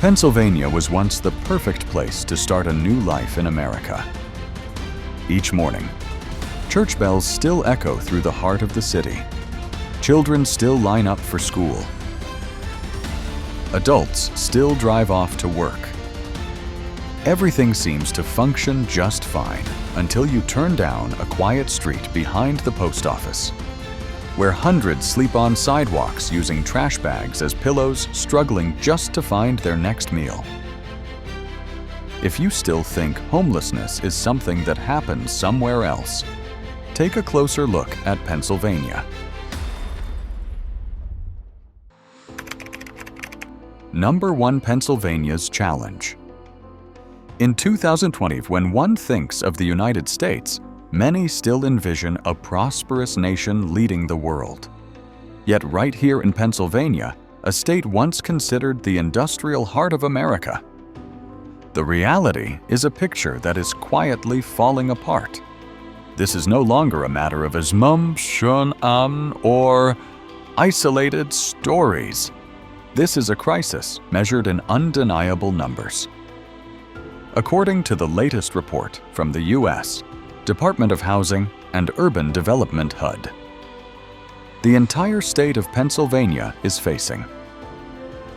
Pennsylvania was once the perfect place to start a new life in America. Each morning, church bells still echo through the heart of the city. Children still line up for school. Adults still drive off to work. Everything seems to function just fine until you turn down a quiet street behind the post office, where hundreds sleep on sidewalks using trash bags as pillows, struggling just to find their next meal. If you still think homelessness is something that happens somewhere else, take a closer look at Pennsylvania. Number 1. Pennsylvania's challenge. In 2020, when one thinks of the United States, many still envision a prosperous nation leading the world. Yet right here in Pennsylvania, a state once considered the industrial heart of America, the reality is a picture that is quietly falling apart. This is no longer a matter of assumption or isolated stories. This is a crisis measured in undeniable numbers. According to the latest report from the U.S. Department of Housing and Urban Development HUD, the entire state of Pennsylvania is facing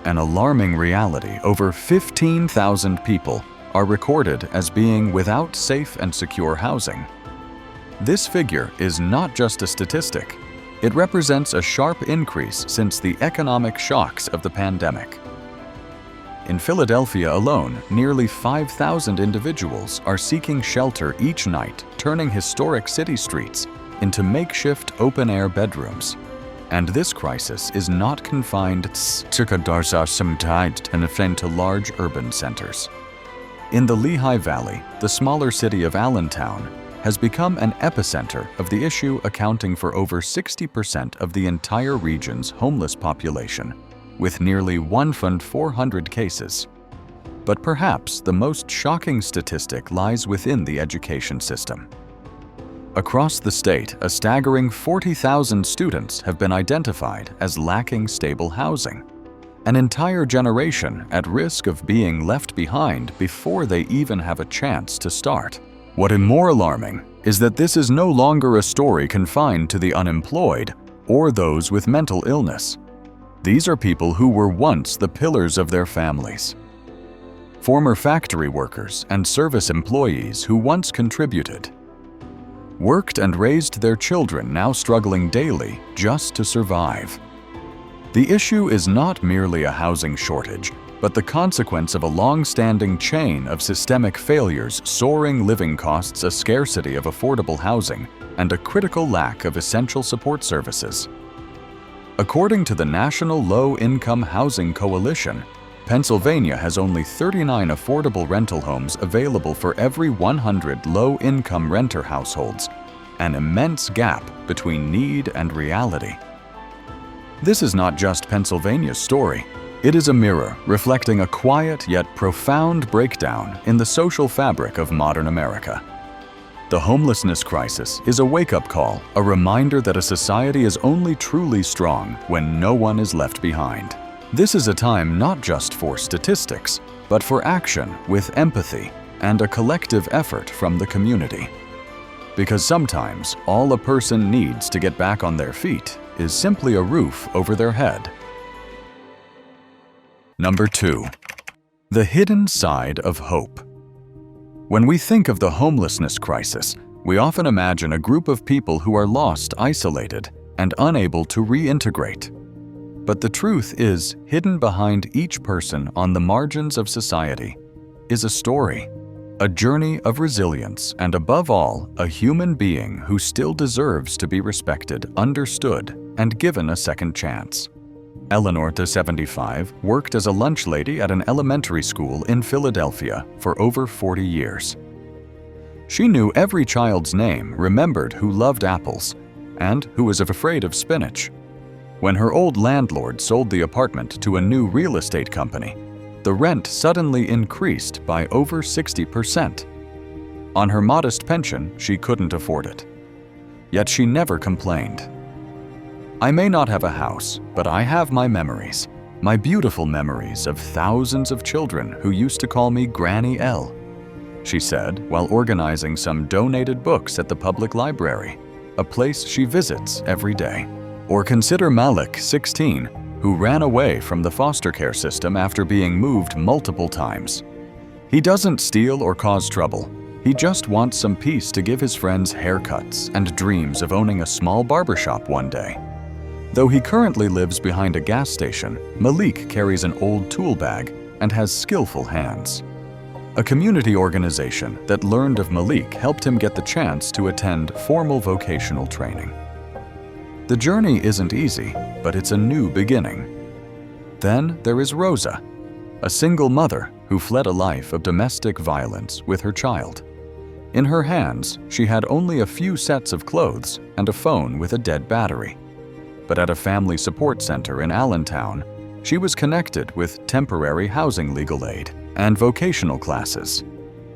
an alarming reality. Over 15,000 people are recorded as being without safe and secure housing. This figure is not just a statistic. It represents a sharp increase since the economic shocks of the pandemic. In Philadelphia alone, nearly 5,000 individuals are seeking shelter each night, turning historic city streets into makeshift open-air bedrooms. And this crisis is not confined to large urban centers. In the Lehigh Valley, the smaller city of Allentown has become an epicenter of the issue, accounting for over 60% of the entire region's homeless population, with nearly 1,400 cases. But perhaps the most shocking statistic lies within the education system. Across the state, a staggering 40,000 students have been identified as lacking stable housing, an entire generation at risk of being left behind before they even have a chance to start. What is more alarming is that this is no longer a story confined to the unemployed or those with mental illness. These are people who were once the pillars of their families. Former factory workers and service employees who once contributed, worked and raised their children, now struggling daily just to survive. The issue is not merely a housing shortage, but the consequence of a long-standing chain of systemic failures, soaring living costs, a scarcity of affordable housing, and a critical lack of essential support services. According to the National Low-Income Housing Coalition, Pennsylvania has only 39 affordable rental homes available for every 100 low-income renter households, an immense gap between need and reality. This is not just Pennsylvania's story. It is a mirror reflecting a quiet yet profound breakdown in the social fabric of modern America. The homelessness crisis is a wake-up call, a reminder that a society is only truly strong when no one is left behind. This is a time not just for statistics, but for action with empathy and a collective effort from the community. Because sometimes all a person needs to get back on their feet is simply a roof over their head. Number 2. The hidden side of hope. When we think of the homelessness crisis, we often imagine a group of people who are lost, isolated, and unable to reintegrate. But the truth is, hidden behind each person on the margins of society is a story, a journey of resilience, and above all, a human being who still deserves to be respected, understood, and given a second chance. Eleanor, 75, worked as a lunch lady at an elementary school in Philadelphia for over 40 years. She knew every child's name, remembered who loved apples, and who was afraid of spinach. When her old landlord sold the apartment to a new real estate company, the rent suddenly increased by over 60%. On her modest pension, she couldn't afford it. Yet she never complained. "I may not have a house, but I have my memories, My beautiful memories of thousands of children who used to call me Granny L," she said while organizing some donated books at the public library, a place she visits every day. Or consider Malik, 16, who ran away from the foster care system after being moved multiple times. He doesn't steal or cause trouble. He just wants some peace to give his friends haircuts and dreams of owning a small barbershop one day. Though he currently lives behind a gas station, Malik carries an old tool bag and has skillful hands. A community organization that learned of Malik helped him get the chance to attend formal vocational training. The journey isn't easy, but it's a new beginning. Then there is Rosa, a single mother who fled a life of domestic violence with her child. In her hands, she had only a few sets of clothes and a phone with a dead battery. But at a family support center in Allentown, she was connected with temporary housing legal aid and vocational classes.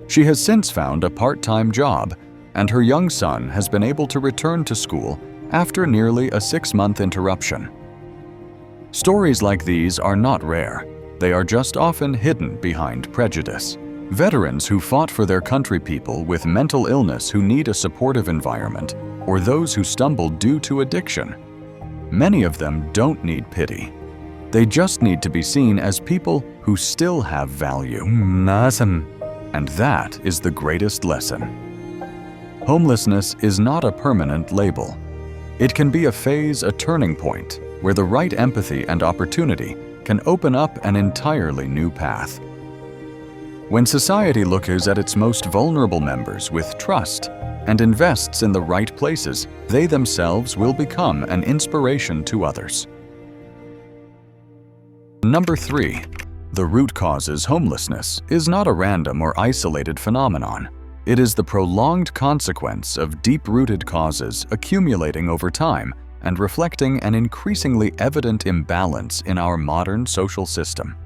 She has since found a part-time job, and her young son has been able to return to school after nearly a 6-month interruption. Stories like these are not rare. They are just often hidden behind prejudice. Veterans who fought for their country, people with mental illness who need a supportive environment, or those who stumbled due to addiction. Many of them don't need pity. They just need to be seen as people who still have value. And that is the greatest lesson. Homelessness is not a permanent label. It can be a phase, a turning point, where the right empathy and opportunity can open up an entirely new path. When society looks at its most vulnerable members with trust and invests in the right places, they themselves will become an inspiration to others. Number 3. The root causes homelessness is not a random or isolated phenomenon. It is the prolonged consequence of deep-rooted causes accumulating over time and reflecting an increasingly evident imbalance in our modern social system.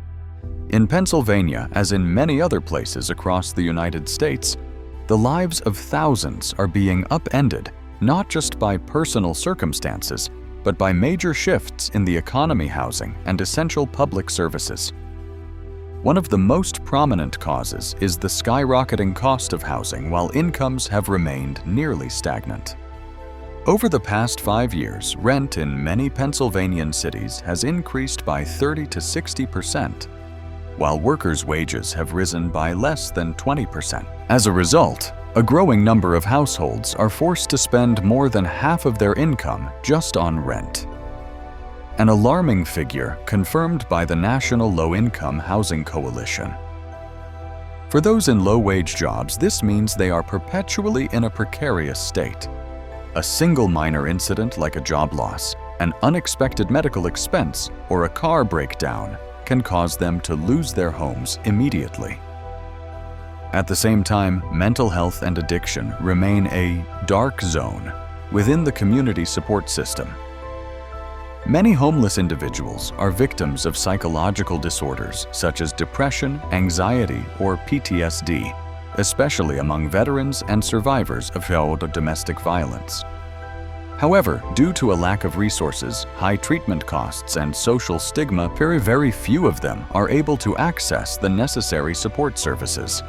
In Pennsylvania, as in many other places across the United States, the lives of thousands are being upended not just by personal circumstances, but by major shifts in the economy, housing, and essential public services. One of the most prominent causes is the skyrocketing cost of housing while incomes have remained nearly stagnant. Over the past 5 years, rent in many Pennsylvanian cities has increased by 30 to 60%, while workers' wages have risen by less than 20%. As a result, a growing number of households are forced to spend more than half of their income just on rent. An alarming figure confirmed by the National Low-Income Housing Coalition. For those in low-wage jobs, this means they are perpetually in a precarious state. A single minor incident like a job loss, an unexpected medical expense, or a car breakdown can cause them to lose their homes immediately. At the same time, mental health and addiction remain a dark zone within the community support system. Many homeless individuals are victims of psychological disorders such as depression, anxiety, or PTSD, especially among veterans and survivors of domestic violence. However, due to a lack of resources, high treatment costs, and social stigma, very few of them are able to access the necessary support services.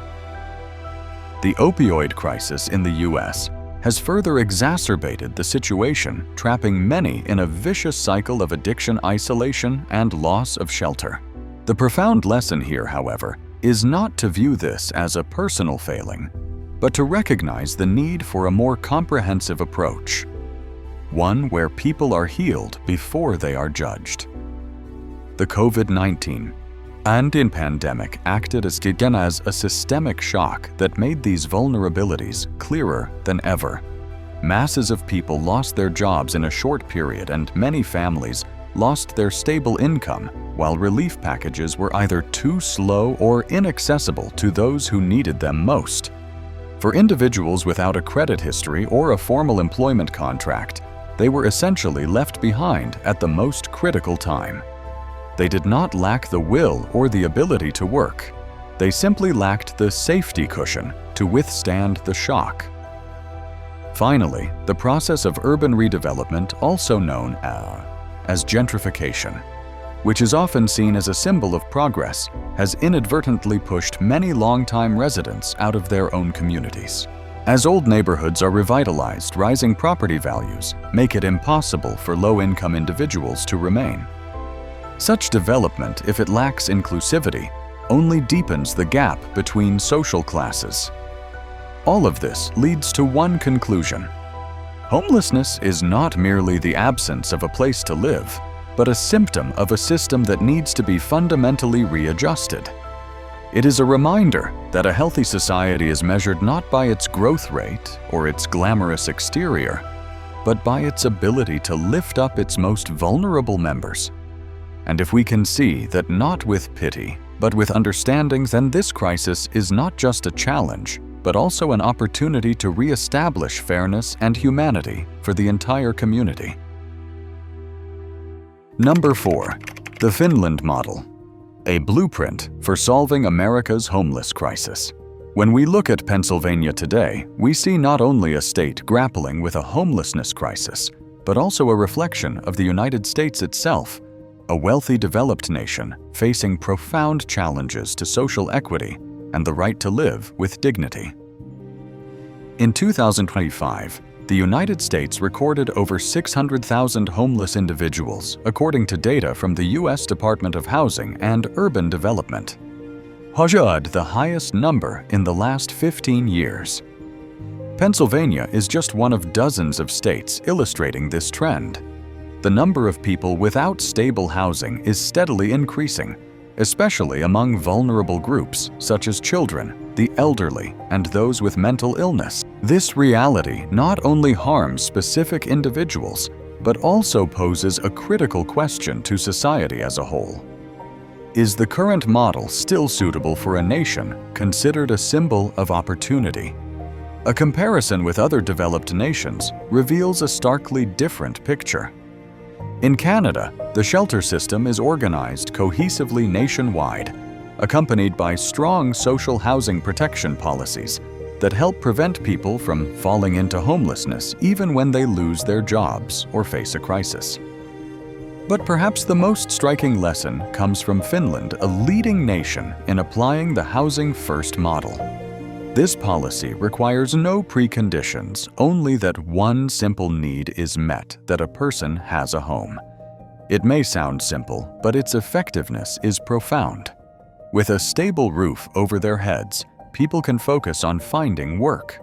The opioid crisis in the U.S. has further exacerbated the situation, trapping many in a vicious cycle of addiction, isolation, and loss of shelter. The profound lesson here, however, is not to view this as a personal failing, but to recognize the need for a more comprehensive approach, one where people are healed before they are judged. The COVID-19 and pandemic acted as a systemic shock that made these vulnerabilities clearer than ever. Masses of people lost their jobs in a short period, and many families lost their stable income, while relief packages were either too slow or inaccessible to those who needed them most. For individuals without a credit history or a formal employment contract, they were essentially left behind at the most critical time. They did not lack the will or the ability to work. They simply lacked the safety cushion to withstand the shock. Finally, the process of urban redevelopment, also known as gentrification, which is often seen as a symbol of progress, has inadvertently pushed many longtime residents out of their own communities. As old neighborhoods are revitalized, rising property values make it impossible for low-income individuals to remain. Such development, if it lacks inclusivity, only deepens the gap between social classes. All of this leads to one conclusion. Homelessness is not merely the absence of a place to live, but a symptom of a system that needs to be fundamentally readjusted. It is a reminder that a healthy society is measured not by its growth rate or its glamorous exterior, but by its ability to lift up its most vulnerable members. And if we can see that not with pity, but with understanding, then this crisis is not just a challenge, but also an opportunity to re-establish fairness and humanity for the entire community. Number 4. The Finland model. A blueprint for solving America's homeless crisis. When we look at Pennsylvania today, we see not only a state grappling with a homelessness crisis, but also a reflection of the United States itself, a wealthy, developed nation facing profound challenges to social equity and the right to live with dignity. In 2025, the United States recorded over 600,000 homeless individuals, according to data from the U.S. Department of Housing and Urban Development. The highest number in the last 15 years. Pennsylvania is just one of dozens of states illustrating this trend. The number of people without stable housing is steadily increasing, especially among vulnerable groups such as children, the elderly, and those with mental illness. This reality not only harms specific individuals, but also poses a critical question to society as a whole. Is the current model still suitable for a nation considered a symbol of opportunity? A comparison with other developed nations reveals a starkly different picture. In Canada, the shelter system is organized cohesively nationwide, accompanied by strong social housing protection policies that help prevent people from falling into homelessness even when they lose their jobs or face a crisis. But perhaps the most striking lesson comes from Finland, a leading nation in applying the Housing First model. This policy requires no preconditions, only that one simple need is met, that a person has a home. It may sound simple, but its effectiveness is profound. With a stable roof over their heads, people can focus on finding work,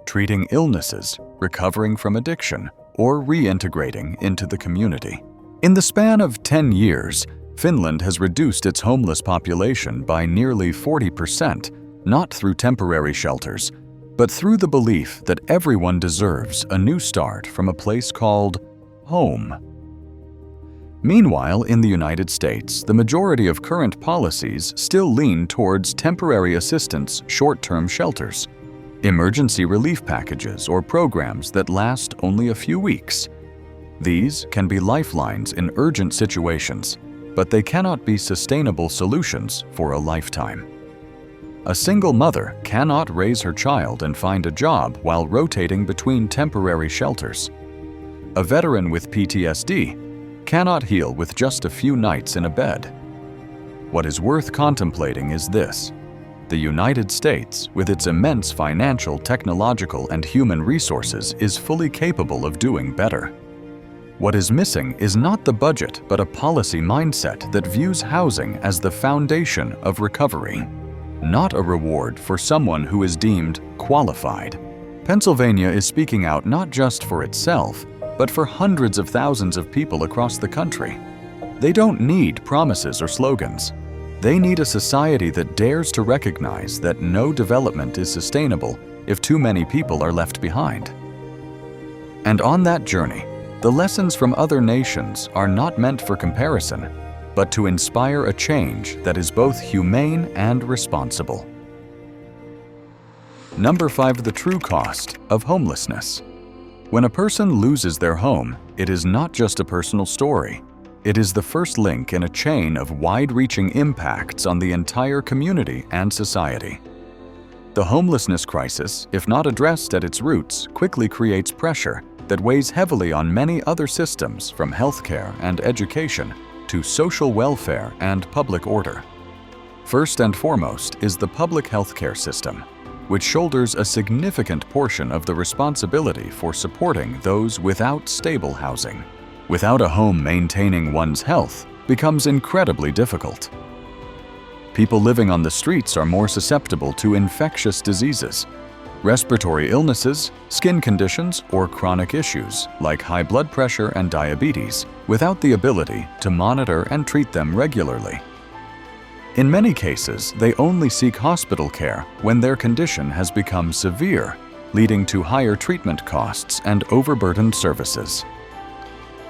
treating illnesses, recovering from addiction, or reintegrating into the community. In the span of 10 years, Finland has reduced its homeless population by nearly 40%, not through temporary shelters, but through the belief that everyone deserves a new start from a place called home. Meanwhile, in the United States, the majority of current policies still lean towards temporary assistance, short-term shelters, emergency relief packages, or programs that last only a few weeks. These can be lifelines in urgent situations, but they cannot be sustainable solutions for a lifetime. A single mother cannot raise her child and find a job while rotating between temporary shelters. A veteran with PTSD cannot heal with just a few nights in a bed. What is worth contemplating is this: the United States, with its immense financial, technological, and human resources, is fully capable of doing better. What is missing is not the budget, but a policy mindset that views housing as the foundation of recovery, not a reward for someone who is deemed qualified. Pennsylvania is speaking out not just for itself, but for hundreds of thousands of people across the country. They don't need promises or slogans. They need a society that dares to recognize that no development is sustainable if too many people are left behind. And on that journey, the lessons from other nations are not meant for comparison, but to inspire a change that is both humane and responsible. Number 5. The true cost of homelessness. When a person loses their home, it is not just a personal story. It is the first link in a chain of wide-reaching impacts on the entire community and society. The homelessness crisis, if not addressed at its roots, quickly creates pressure that weighs heavily on many other systems, from healthcare and education to social welfare and public order. First and foremost is the public healthcare system, which shoulders a significant portion of the responsibility for supporting those without stable housing. Without a home, maintaining one's health becomes incredibly difficult. People living on the streets are more susceptible to infectious diseases, respiratory illnesses, skin conditions, or chronic issues like high blood pressure and diabetes, without the ability to monitor and treat them regularly. In many cases, they only seek hospital care when their condition has become severe, leading to higher treatment costs and overburdened services.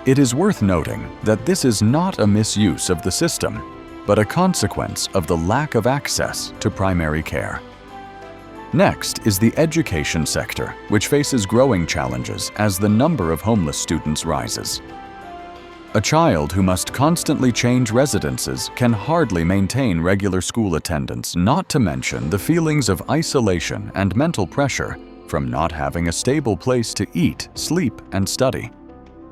It is worth noting that this is not a misuse of the system, but a consequence of the lack of access to primary care. Next is the education sector, which faces growing challenges as the number of homeless students rises. A child who must constantly change residences can hardly maintain regular school attendance, not to mention the feelings of isolation and mental pressure from not having a stable place to eat, sleep, and study.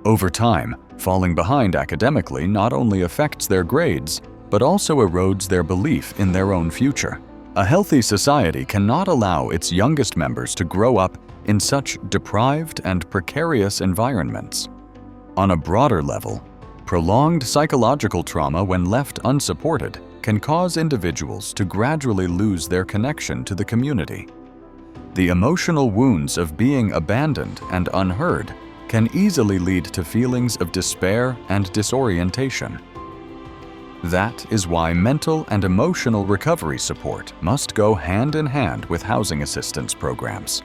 Over time, falling behind academically not only affects their grades, but also erodes their belief in their own future. A healthy society cannot allow its youngest members to grow up in such deprived and precarious environments. On a broader level, prolonged psychological trauma, when left unsupported, can cause individuals to gradually lose their connection to the community. The emotional wounds of being abandoned and unheard can easily lead to feelings of despair and disorientation. That is why mental and emotional recovery support must go hand in hand with housing assistance programs.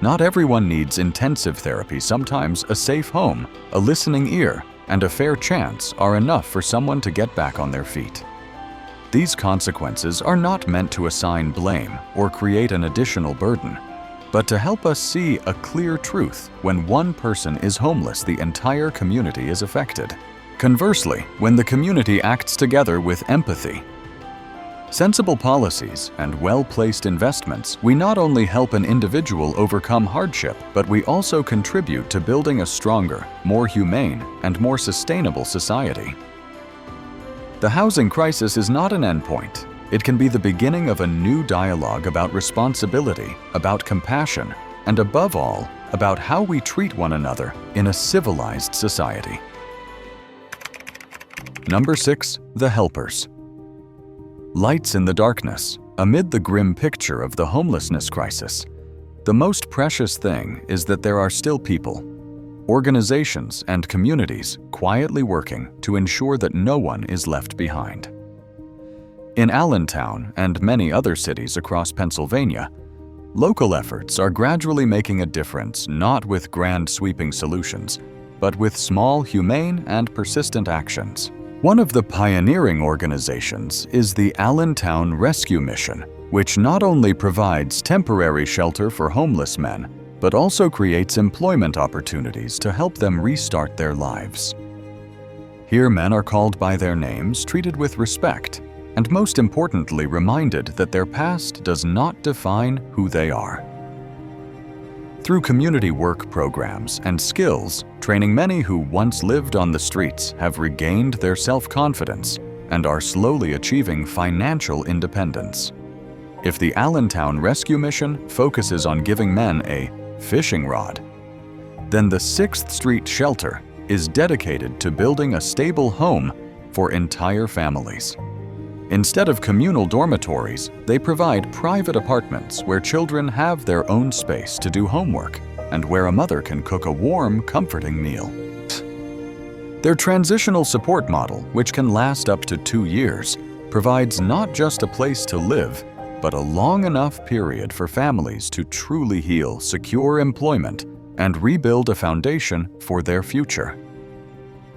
Not everyone needs intensive therapy. Sometimes a safe home, a listening ear, and a fair chance are enough for someone to get back on their feet. These consequences are not meant to assign blame or create an additional burden, but to help us see a clear truth: when one person is homeless, the entire community is affected. Conversely, when the community acts together with empathy, sensible policies, and well-placed investments, we not only help an individual overcome hardship, but we also contribute to building a stronger, more humane, and more sustainable society. The housing crisis is not an endpoint. It can be the beginning of a new dialogue about responsibility, about compassion, and above all, about how we treat one another in a civilized society. Number 6. The helpers. Lights in the darkness. Amid the grim picture of the homelessness crisis, the most precious thing is that there are still people, organizations, and communities quietly working to ensure that no one is left behind. In Allentown and many other cities across Pennsylvania, local efforts are gradually making a difference, not with grand sweeping solutions, but with small, humane, and persistent actions. One of the pioneering organizations is the Allentown Rescue Mission, which not only provides temporary shelter for homeless men, but also creates employment opportunities to help them restart their lives. Here, men are called by their names, treated with respect, and most importantly, reminded that their past does not define who they are. Through community work programs and skills training, many who once lived on the streets have regained their self-confidence and are slowly achieving financial independence. If the Allentown Rescue Mission focuses on giving men a fishing rod, then the 6th Street Shelter is dedicated to building a stable home for entire families. Instead of communal dormitories, they provide private apartments where children have their own space to do homework and where a mother can cook a warm, comforting meal. Their transitional support model, which can last up to 2 years, provides not just a place to live, but a long enough period for families to truly heal, secure employment, and rebuild a foundation for their future.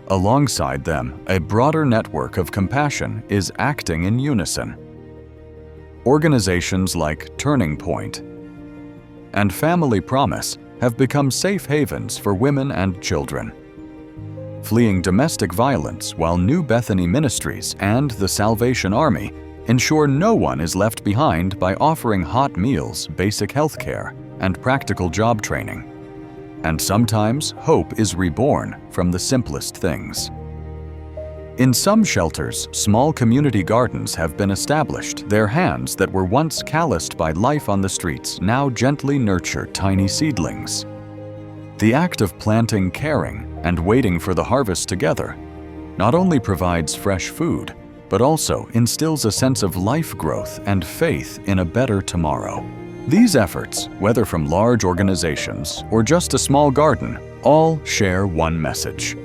Alongside them, a broader network of compassion is acting in unison. Organizations like Turning Point and Family Promise have become safe havens for women and children, fleeing domestic violence, while New Bethany Ministries and the Salvation Army ensure no one is left behind by offering hot meals, basic health care, and practical job training. And sometimes hope is reborn from the simplest things. In some shelters, small community gardens have been established. Their hands that were once calloused by life on the streets now gently nurture tiny seedlings. The act of planting, caring, and waiting for the harvest together not only provides fresh food, but also instills a sense of life growth and faith in a better tomorrow. These efforts, whether from large organizations or just a small garden, all share one message.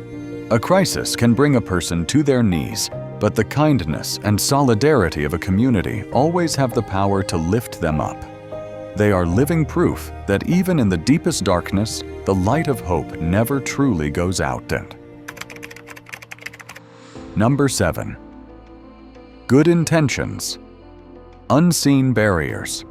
A crisis can bring a person to their knees, but the kindness and solidarity of a community always have the power to lift them up. They are living proof that even in the deepest darkness, the light of hope never truly goes out. Number 7. Good intentions. Unseen barriers.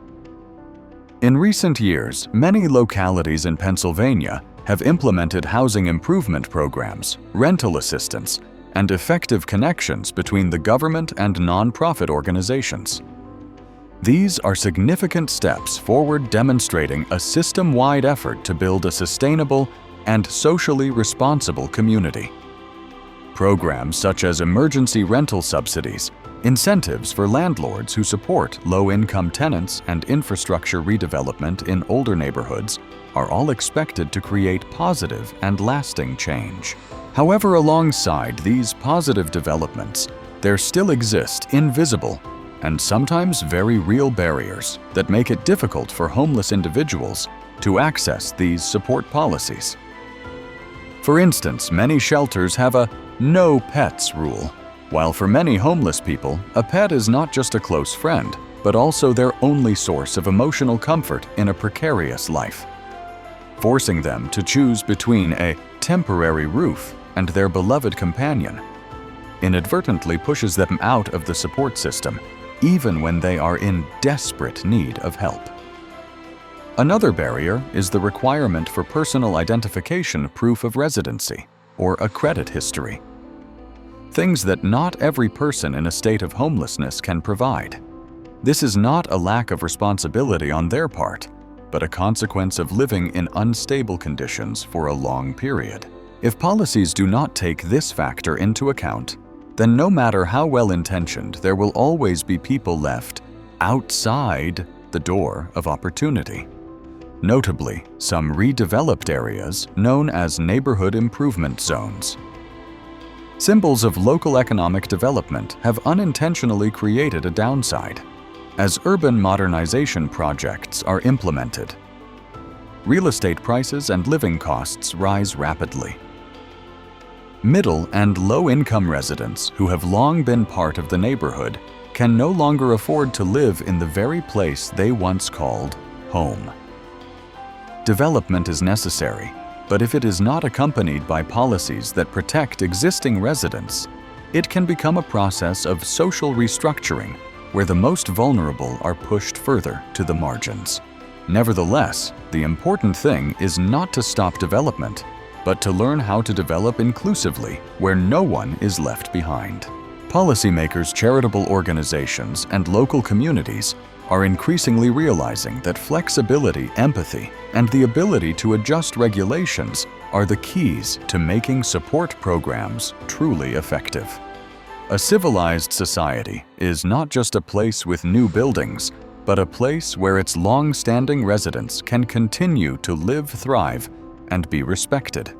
In recent years, many localities in Pennsylvania have implemented housing improvement programs, rental assistance, and effective connections between the government and nonprofit organizations. These are significant steps forward, demonstrating a system-wide effort to build a sustainable and socially responsible community. Programs such as emergency rental subsidies, incentives for landlords who support low-income tenants, and infrastructure redevelopment in older neighborhoods are all expected to create positive and lasting change. However, alongside these positive developments, there still exist invisible and sometimes very real barriers that make it difficult for homeless individuals to access these support policies. For instance, many shelters have a "no pets" rule, while for many homeless people, a pet is not just a close friend, but also their only source of emotional comfort in a precarious life. Forcing them to choose between a temporary roof and their beloved companion inadvertently pushes them out of the support system, even when they are in desperate need of help. Another barrier is the requirement for personal identification proof of residency, or a credit history. Things that not every person in a state of homelessness can provide. This is not a lack of responsibility on their part, but a consequence of living in unstable conditions for a long period. If policies do not take this factor into account, then no matter how well-intentioned, there will always be people left outside the door of opportunity. Notably, some redeveloped areas known as neighborhood improvement zones. Symbols of local economic development have unintentionally created a downside as urban modernization projects are implemented. Real estate prices and living costs rise rapidly. Middle and low-income residents who have long been part of the neighborhood can no longer afford to live in the very place they once called home. Development is necessary, but if it is not accompanied by policies that protect existing residents, it can become a process of social restructuring where the most vulnerable are pushed further to the margins. Nevertheless, the important thing is not to stop development, but to learn how to develop inclusively where no one is left behind. Policymakers, charitable organizations, and local communities are increasingly realizing that flexibility, empathy, and the ability to adjust regulations are the keys to making support programs truly effective. A civilized society is not just a place with new buildings, but a place where its long-standing residents can continue to live, thrive, and be respected.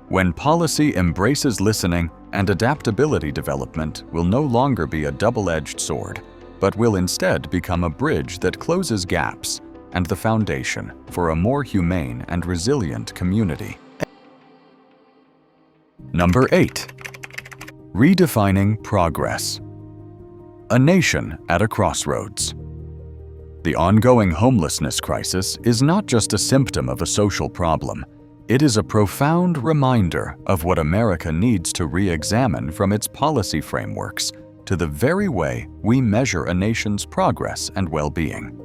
When policy embraces listening and adaptability, development will no longer be a double-edged sword, but will instead become a bridge that closes gaps and the foundation for a more humane and resilient community. Number 8. Redefining progress. A nation at a crossroads. The ongoing homelessness crisis is not just a symptom of a social problem. It is a profound reminder of what America needs to re-examine from its policy frameworks to the very way we measure a nation's progress and well-being.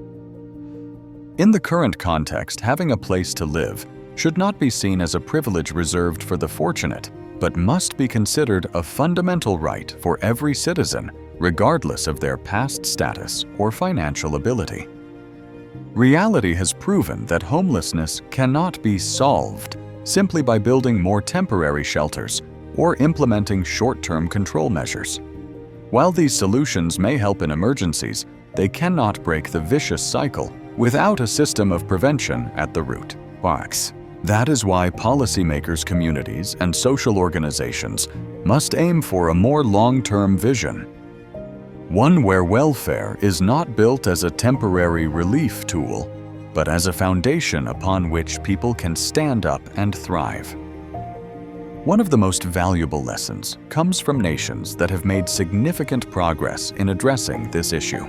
In the current context, having a place to live should not be seen as a privilege reserved for the fortunate, but must be considered a fundamental right for every citizen, regardless of their past status or financial ability. Reality has proven that homelessness cannot be solved simply by building more temporary shelters or implementing short-term control measures. While these solutions may help in emergencies, they cannot break the vicious cycle without a system of prevention at the root. That is why policymakers, communities, and social organizations must aim for a more long-term vision. One where welfare is not built as a temporary relief tool, but as a foundation upon which people can stand up and thrive. One of the most valuable lessons comes from nations that have made significant progress in addressing this issue.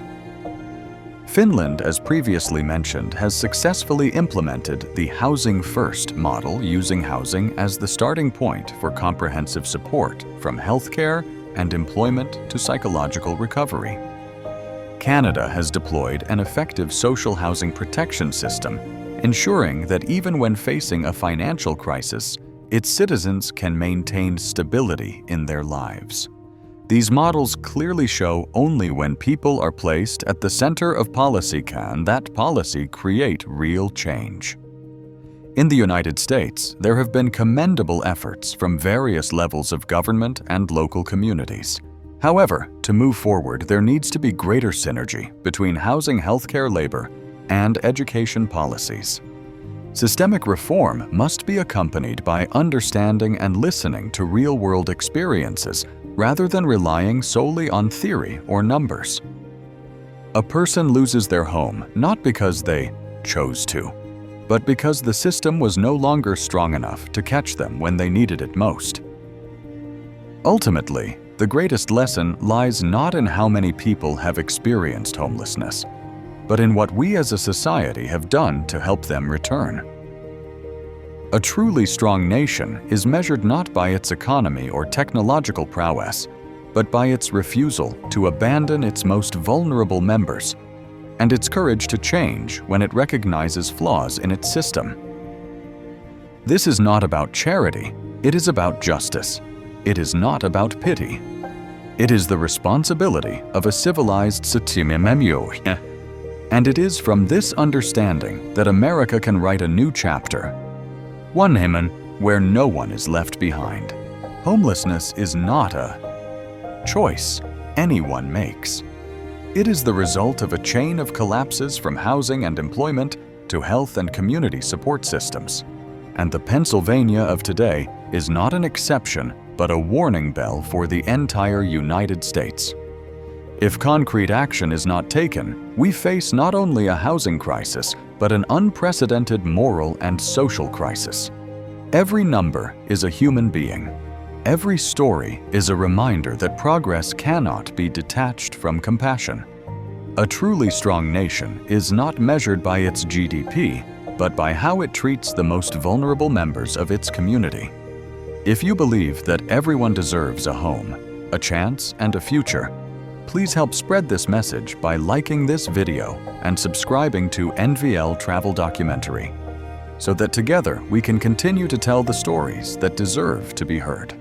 Finland, as previously mentioned, has successfully implemented the Housing First model, using housing as the starting point for comprehensive support from healthcare and employment to psychological recovery. Canada has deployed an effective social housing protection system, ensuring that even when facing a financial crisis, its citizens can maintain stability in their lives. These models clearly show only when people are placed at the center of policy can that policy create real change. In the United States, there have been commendable efforts from various levels of government and local communities. However, to move forward, there needs to be greater synergy between housing, healthcare, labor, and education policies. Systemic reform must be accompanied by understanding and listening to real-world experiences rather than relying solely on theory or numbers. A person loses their home not because they chose to, but because the system was no longer strong enough to catch them when they needed it most. Ultimately, the greatest lesson lies not in how many people have experienced homelessness, but in what we as a society have done to help them return. A truly strong nation is measured not by its economy or technological prowess, but by its refusal to abandon its most vulnerable members and its courage to change when it recognizes flaws in its system. This is not about charity, it is about justice. It is not about pity. It is the responsibility of a civilized system. And it is from this understanding that America can write a new chapter, one where no one is left behind. Homelessness is not a choice anyone makes. It is the result of a chain of collapses from housing and employment to health and community support systems. And the Pennsylvania of today is not an exception, but a warning bell for the entire United States. If concrete action is not taken, we face not only a housing crisis, but an unprecedented moral and social crisis. Every number is a human being. Every story is a reminder that progress cannot be detached from compassion. A truly strong nation is not measured by its GDP, but by how it treats the most vulnerable members of its community. If you believe that everyone deserves a home, a chance, and a future, please help spread this message by liking this video and subscribing to NVL Travel Documentary, so that together we can continue to tell the stories that deserve to be heard.